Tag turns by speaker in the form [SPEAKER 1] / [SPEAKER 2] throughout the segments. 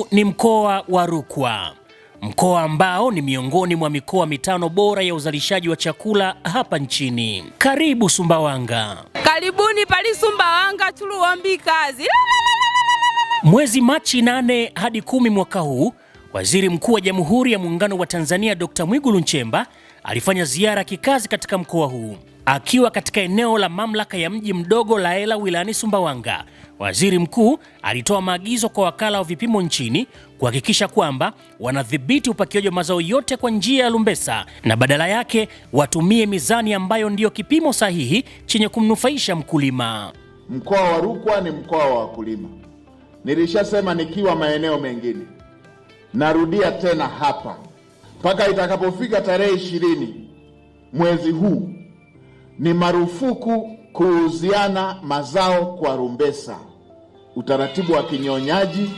[SPEAKER 1] Huu ni mkoa wa Rukwa, mkoa ambao ni miongoni mwa mikoa mitano bora ya uzalishaji wa chakula hapa nchini. Karibu Sumbawanga.
[SPEAKER 2] Karibuni pali Sumbawanga tuluombi kazi.
[SPEAKER 1] Mwezi Machi 8 hadi 10 mwaka huu, Waziri Mkuu wa Jamhuri ya Muungano wa Tanzania Dr. Mwigulu Nchemba alifanya ziara kikazi katika mkoa huu. Akiwa katika eneo la mamlaka ya mji mdogo Laela wilayani Sumbawanga, Waziri Mkuu alitoa maagizo kwa wakala wa vipimo nchini kuhakikisha kwamba wanadhibiti upakiaji wa mazao yote kwa njia ya lumbesa na badala yake watumie mizani ambayo ndiyo kipimo sahihi chenye kumnufaisha mkulima.
[SPEAKER 3] Mkoa wa Rukwa ni mkoa wa wakulima. Nilishasema nikiwa maeneo mengine. Narudia tena hapa. Mpaka itakapofika tarehe 20 mwezi huu ni marufuku kuuziana mazao kwa lumbesa. Utaratibu wa kinyonyaji,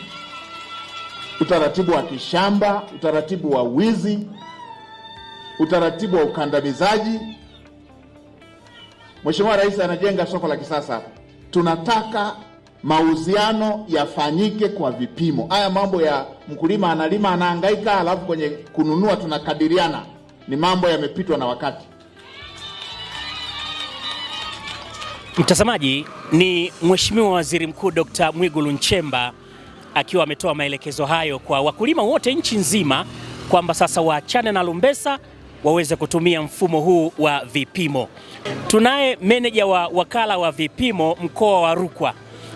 [SPEAKER 3] utaratibu wa kishamba, utaratibu wa wizi, utaratibu wa ukandamizaji. Mheshimiwa Rais anajenga soko la kisasa. Tunataka mauziano yafanyike kwa vipimo. Haya mambo ya mkulima analima anahangaika alafu kwenye kununua tunakadiriana, ni mambo yamepitwa na wakati.
[SPEAKER 1] Mtazamaji, ni Mheshimiwa Waziri Mkuu Dr. Mwigulu Nchemba akiwa ametoa maelekezo hayo kwa wakulima wote nchi nzima kwamba sasa waachane na lumbesa waweze kutumia mfumo huu wa vipimo. Tunaye meneja wa wakala wa vipimo mkoa wa Rukwa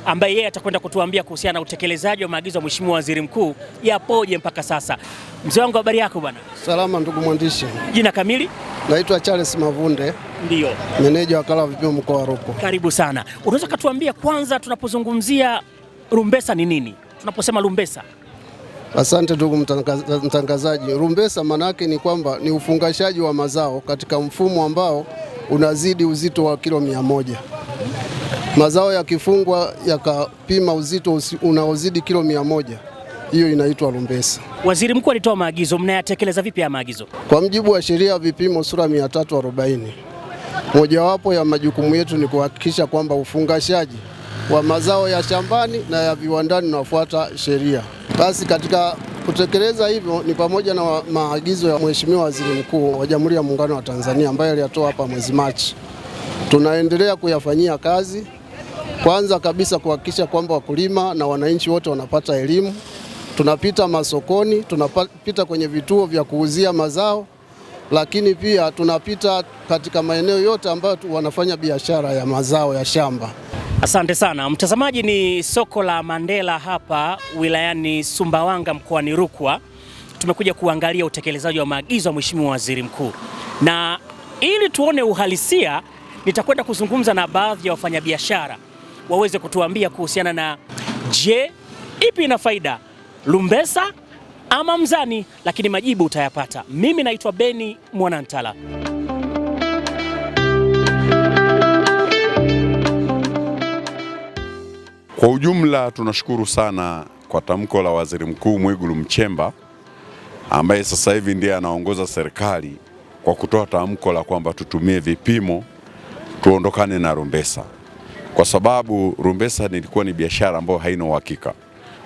[SPEAKER 1] ambaye yeye atakwenda kutuambia kuhusiana na utekelezaji wa maagizo ya Mheshimiwa Waziri Mkuu yapoje mpaka sasa. Mzee wangu, habari yako bwana?
[SPEAKER 4] Salama ndugu mwandishi.
[SPEAKER 1] Jina kamili?
[SPEAKER 4] Naitwa Charles Mavunde.
[SPEAKER 1] Ndio.
[SPEAKER 4] Meneja wakala wa vipimo mkoa wa Rukwa.
[SPEAKER 1] Karibu sana. Unaweza kutuambia kwanza, tunapozungumzia lumbesa ni nini? Tunaposema lumbesa.
[SPEAKER 4] Asante ndugu mtangazaji. Lumbesa maana yake ni kwamba ni ufungashaji wa mazao katika mfumo ambao unazidi uzito wa kilo 100. Mazao yakifungwa yakapima uzito unaozidi kilo 100, hiyo inaitwa lumbesa.
[SPEAKER 1] Waziri Mkuu alitoa maagizo, mnayatekeleza vipi ya maagizo?
[SPEAKER 4] Kwa mujibu wa sheria ya vipimo sura 340, mojawapo ya majukumu yetu ni kuhakikisha kwamba ufungashaji wa mazao ya shambani na ya viwandani unafuata sheria. Basi katika kutekeleza hivyo ni pamoja na maagizo ya Mheshimiwa Waziri Mkuu wa Jamhuri ya Muungano wa Tanzania ambaye aliyatoa hapa mwezi Machi. Tunaendelea kuyafanyia kazi. Kwanza kabisa kuhakikisha kwamba wakulima na wananchi wote wanapata elimu. Tunapita masokoni, tunapita kwenye vituo vya kuuzia mazao, lakini pia tunapita katika maeneo yote ambayo wanafanya biashara ya mazao ya shamba.
[SPEAKER 1] Asante sana. Mtazamaji, ni soko la Mandela hapa wilayani Sumbawanga mkoani Rukwa. Tumekuja kuangalia utekelezaji wa maagizo ya Mheshimiwa Waziri Mkuu. Na ili tuone uhalisia, nitakwenda kuzungumza na baadhi ya wafanyabiashara waweze kutuambia kuhusiana na je, ipi ina faida, lumbesa ama mzani? Lakini majibu utayapata. Mimi naitwa Beni Mwanantala.
[SPEAKER 5] Kwa ujumla tunashukuru sana kwa tamko la Waziri Mkuu Mwigulu Nchemba ambaye sasa hivi ndiye anaongoza serikali kwa kutoa tamko la kwamba tutumie vipimo tuondokane na lumbesa. Kwa sababu lumbesa ilikuwa ni biashara ambayo haina uhakika.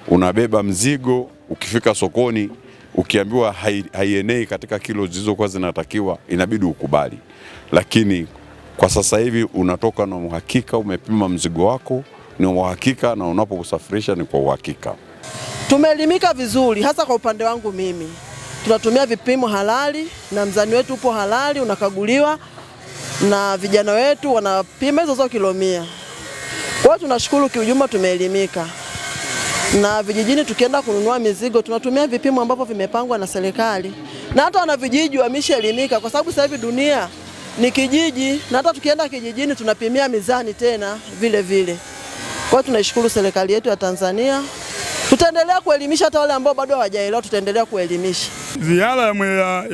[SPEAKER 5] Unabeba mzigo, ukifika sokoni ukiambiwa haienei katika kilo zilizokuwa zinatakiwa, inabidi ukubali. Lakini kwa sasa hivi unatoka na uhakika, umepima mzigo wako ni uhakika, na unapokusafirisha ni kwa uhakika.
[SPEAKER 6] Tumeelimika vizuri, hasa kwa upande wangu mimi. Tunatumia vipimo halali na mzani wetu upo halali, unakaguliwa na vijana wetu wanapima hizo kilo 100. Kwa hiyo tunashukuru, kiujumla tumeelimika. Na vijijini tukienda kununua mizigo tunatumia vipimo ambavyo vimepangwa na serikali. Na hata wana vijiji wameshaelimika kwa sababu sasa hivi dunia ni kijiji, na hata tukienda kijijini tunapimia mizani tena vile vile. Kwa hiyo tunaishukuru serikali yetu ya Tanzania. Tutaendelea kuelimisha hata wale ambao bado hawajaelewa, tutaendelea kuelimisha.
[SPEAKER 7] Ziara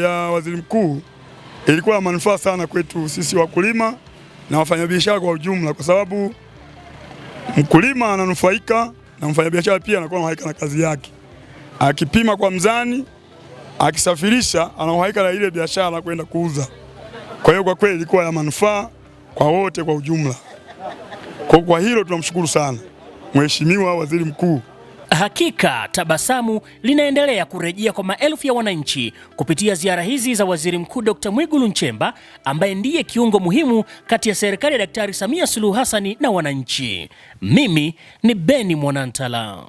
[SPEAKER 7] ya Waziri Mkuu ilikuwa na manufaa sana kwetu sisi wakulima na wafanyabiashara kwa ujumla, kwa sababu mkulima ananufaika na mfanyabiashara pia anakuwa ananufaika na kazi yake. Akipima kwa mzani, akisafirisha, ananufaika na ile biashara kwenda kuuza. Kwa hiyo kwa kweli ilikuwa ya manufaa kwa wote kwa ujumla. Kwa hilo tunamshukuru sana Mheshimiwa Waziri Mkuu.
[SPEAKER 1] Hakika tabasamu linaendelea kurejea kwa maelfu ya wananchi kupitia ziara hizi za Waziri Mkuu Dr. Mwigulu Nchemba ambaye ndiye kiungo muhimu kati ya serikali ya Daktari Samia Suluhu Hassan na wananchi. Mimi ni Beni Mwanantala.